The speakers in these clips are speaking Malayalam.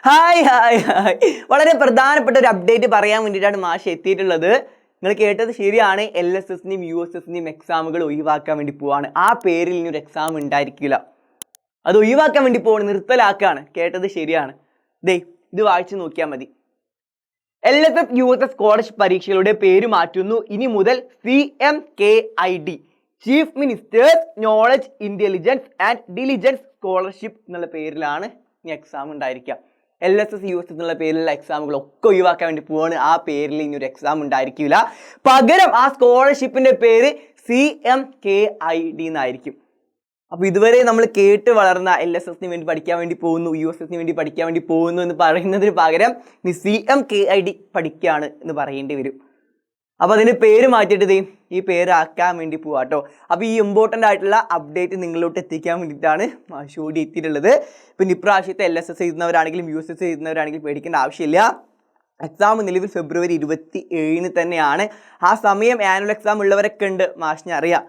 ഹായ് ഹായ് ഹായ് വളരെ പ്രധാനപ്പെട്ട ഒരു അപ്ഡേറ്റ് പറയാൻ വേണ്ടിയിട്ടാണ് മാഷ് എത്തിയിട്ടുള്ളത്. നിങ്ങൾ കേട്ടത് ശരിയാണ്. LSSന്റെയും USSന്റെയും എക്സാമുകൾ ഒഴിവാക്കാൻ വേണ്ടി പോവാണ്. ആ പേരിൽ ഇനി ഒരു എക്സാം ഉണ്ടായിരിക്കില്ല. അത് ഒഴിവാക്കാൻ വേണ്ടി പോവാണ്, നിർത്തലാക്കാണ്. കേട്ടത് ശരിയാണ്. ഇത് വായിച്ചു നോക്കിയാൽ മതി. LSS USS സ്കോളർഷിപ്പ് പരീക്ഷകളുടെ പേര് മാറ്റുന്നു. ഇനി മുതൽ CMKID chief ministers knowledge intelligence and diligence scholarship എന്നുള്ള പേരിലാണ് ഇനി എക്സാം ഉണ്ടായിരിക്കുക. LSS USS എന്നുള്ള പേരിലുള്ള എക്സാമുകളൊക്കെ ഒഴിവാക്കാൻ വേണ്ടി പോവാണ്. ആ പേരിൽ ഇനി ഒരു എക്സാം ഉണ്ടായിരിക്കില്ല. പകരം ആ സ്കോളർഷിപ്പിന്റെ പേര് CMKID എന്നായിരിക്കും. അപ്പോൾ ഇതുവരെ നമ്മൾ കേട്ട് വളർന്ന LSSന് വേണ്ടി പഠിക്കാൻ വേണ്ടി പോകുന്നു, USSന് വേണ്ടി പഠിക്കാൻ വേണ്ടി പോകുന്നു എന്ന് പറയുന്നതിന് പകരം നീ CMKID പഠിക്കുകയാണ് എന്ന് പറയേണ്ടി വരും. അപ്പോൾ അതിൻ്റെ പേര് മാറ്റിയിട്ട് ഈ പേരാക്കാൻ വേണ്ടി പോവാട്ടോ. അപ്പോൾ ഈ ഇമ്പോർട്ടൻ്റ് ആയിട്ടുള്ള അപ്ഡേറ്റ് നിങ്ങളിലോട്ട് എത്തിക്കാൻ വേണ്ടിയിട്ടാണ് മാഷോടി എത്തിയിട്ടുള്ളത്. പിന്നെ ഇപ്രാവശ്യത്തെ LSS എഴുതുന്നവരാണെങ്കിലും USS എഴുതുന്നവരാണെങ്കിലും പേടിക്കേണ്ട ആവശ്യമില്ല. എക്സാം നിലവിൽ ഫെബ്രുവരി 27 തന്നെയാണ്. ആ സമയം ആനുവൽ എക്സാം ഉള്ളവരൊക്കെ ഉണ്ട്, മാഷിനെ അറിയാം.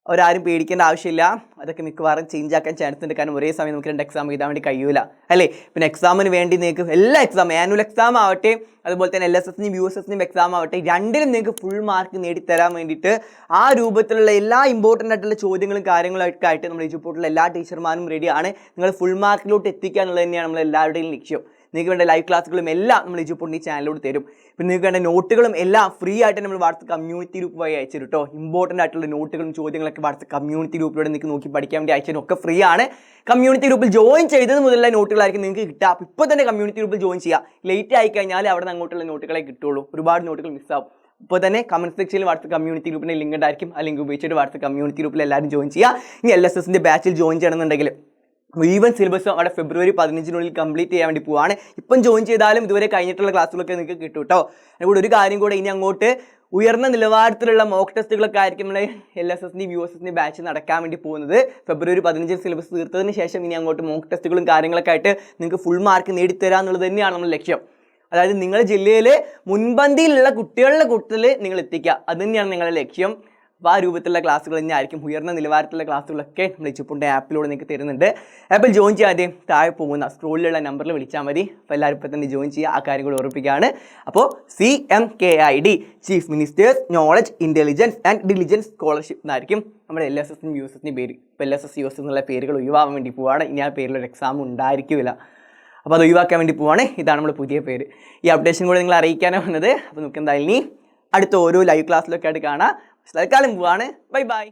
അവരാരും പേടിക്കേണ്ട ആവശ്യമില്ല. അതൊക്കെ മിക്കവാറും ചേഞ്ച് ആക്കാൻ ചാൻസ് ഉണ്ട്. കാരണം ഒരേ സമയം നമുക്ക് 2 എക്സാം എഴുതാൻ വേണ്ടി കഴിയൂല അല്ലേ. പിന്നെ എക്സാമിന് വേണ്ടി നിങ്ങൾക്ക് എല്ലാ എക്സാം, ആനുവൽ എക്സാം ആവട്ടെ അതുപോലെ തന്നെ LSSന്റെയും USSന്റെയും എക്സാം ആവട്ടെ, രണ്ടിലും നിങ്ങൾക്ക് ഫുൾ മാർക്ക് നേടിത്തരാൻ വേണ്ടിയിട്ട് ആ രൂപത്തിലുള്ള എല്ലാ ഇമ്പോർട്ടൻ്റ് ആയിട്ടുള്ള ചോദ്യങ്ങളും കാര്യങ്ങളൊക്കെ ആയിട്ട് നമ്മൾ എജുപോർട്ടിലെ എല്ലാ ടീച്ചർമാരും റെഡിയാണ്. നിങ്ങൾ ഫുൾ മാർക്കിലോട്ട് എത്തിക്കുക എന്നുള്ളത് തന്നെയാണ് നമ്മൾ എല്ലാവരുടെയും ലക്ഷ്യം. നിങ്ങൾക്ക് വേണ്ട ലൈവ് ക്ലാസ്സുകളും എല്ലാം നമ്മൾ എജുപോർട്ടിൽ ഈ ചാനലിലോട്ട് തരും. പിന്നെ നിങ്ങൾക്ക് വേണ്ട നോട്ടുകളും എല്ലാം ഫ്രീ ആയിട്ട് നമ്മൾ വാട്സ്ആപ്പ് കമ്മ്യൂണിറ്റി ഗ്രൂപ്പ് വഴി അയച്ചു തരും കേട്ടോ. ഇമ്പോർട്ടൻ്റ് ആയിട്ടുള്ള നോട്ടുകളും ചോദ്യങ്ങളൊക്കെ വാട്സ്ആപ്പ് കമ്മ്യൂണിറ്റി ഗ്രൂപ്പിലൂടെ നിങ്ങൾക്ക് നോക്കി പഠിക്കാൻ വേണ്ടി അയച്ചു തരും. ഒക്കെ ഫ്രീ ആണ്. കമ്മ്യൂണിറ്റി ഗ്രൂപ്പിൽ ജോയിൻ ചെയ്തത് മുതലുള്ള നോട്ടുകളായിരിക്കും നിങ്ങൾക്ക് കിട്ടുക. അപ്പോൾ ഇപ്പോൾ തന്നെ കമ്മ്യൂണിറ്റി ഗ്രൂപ്പിൽ ജോയിൻ ചെയ്യുക. ലേറ്റ് ആയി കഴിഞ്ഞാൽ അവിടെ നിന്ന് അങ്ങോട്ടുള്ള നോട്ടുകളെ കിട്ടുള്ളൂ. ഒരുപാട് നോട്ടുകൾ മിസ്സാവും. ഇപ്പോൾ തന്നെ കമൻറ്റ് സെക്ഷനിൽ വാട്സ്ആപ്പ് കമ്മ്യൂണിറ്റി ഗ്രൂപ്പിൻ്റെ ലിങ്ക് ഉണ്ടായിരിക്കും. ആ ലിങ്ക് ഉപയോഗിച്ചിട്ട് വാട്സ്ആപ്പ് കമ്മ്യൂണിറ്റി ഗ്രൂപ്പിൽ എല്ലാവരും ജോയിൻ ചെയ്യുക. ഇനി LSSന്റെ ബാച്ചിൽ ജോയിൻ ചെയ്യണമെന്നുണ്ടെങ്കിൽ മുഴുവൻ സിലബസും അവിടെ ഫെബ്രുവരി 15 കംപ്ലീറ്റ് ചെയ്യാൻ വേണ്ടി പോവാണ്. ഇപ്പം ജോയിൻ ചെയ്താലും ഇതുവരെ കഴിഞ്ഞിട്ടുള്ള ക്ലാസ്സുകളൊക്കെ നിങ്ങൾക്ക് കിട്ടും കേട്ടോ. അതുകൂടെ ഒരു കാര്യം കൂടെ, ഇനി അങ്ങോട്ട് ഉയർന്ന നിലവാരത്തിലുള്ള മോക്ക് ടെസ്റ്റുകളൊക്കെ ആയിരിക്കും നമ്മളെ LSSന്റെയും USSന്റെയും ബാച്ച് നടക്കാൻ വേണ്ടി പോകുന്നത്. ഫെബ്രുവരി 15 സിലബസ് തീർത്തതിന് ശേഷം ഇനി അങ്ങോട്ട് മോക്ക് ടെസ്റ്റുകളും കാര്യങ്ങളൊക്കെ ആയിട്ട് നിങ്ങൾക്ക് ഫുൾ മാർക്ക് നേടിത്തരാം എന്നുള്ളത് തന്നെയാണ് നമ്മുടെ ലക്ഷ്യം. അതായത് നിങ്ങളുടെ ജില്ലയിൽ മുൻപന്തിയിലുള്ള കുട്ടികളുടെ കൂട്ടത്തിൽ നിങ്ങൾ എത്തിക്കുക, അത് തന്നെയാണ് നിങ്ങളുടെ ലക്ഷ്യം. അപ്പോൾ ആ രൂപത്തിലുള്ള ക്ലാസ്സുകൾ തന്നെയായിരിക്കും. ഉയർന്ന നിലവാരത്തിലുള്ള ക്ലാസ്സുകളൊക്കെ നമ്മൾ എജുപോർട്ടിൻ്റെ ആപ്പിലൂടെ നിങ്ങൾക്ക് തരുന്നുണ്ട്. ആപ്പിൽ ജോയിൻ ചെയ്യാതെ താഴെ പോകുന്ന സ്ക്രോളിലുള്ള നമ്പറിൽ വിളിച്ചാൽ മതി. അപ്പോൾ എല്ലാവരും ഇപ്പോൾ തന്നെ ജോയിൻ ചെയ്യുക. ആ കാര്യം കൂടി ഓർമ്മിപ്പിക്കുകയാണ്. അപ്പോൾ CMKID chief ministers knowledge intelligence and diligence scholarship എന്നായിരിക്കും നമ്മുടെ LSSന്റെയും USSന്റെയും പേര്. ഇപ്പോൾ LSS USS എന്നുള്ള പേരുകൾ ഒഴിവാക്കാൻ വേണ്ടി പോവുകയാണ്. ഇനി ആ പേരിലൊരു എക്സാം ഉണ്ടായിരിക്കില്ല. അപ്പോൾ അത് ഒഴിവാക്കാൻ വേണ്ടി പോവുകയാണ്. ഇതാണ് നമ്മുടെ പുതിയ പേര്. ഈ അപ്ഡേഷൻ കൂടെ നിങ്ങൾ അറിയിക്കാനാണ് വന്നത്. അപ്പോൾ നമുക്ക് എന്തായാലും ഇനി അടുത്ത ഓരോ ലൈവ് ക്ലാസ്സിലൊക്കെ ആയിട്ട് കാണാം. തൽക്കാലം പോവാണ്. Bye bye.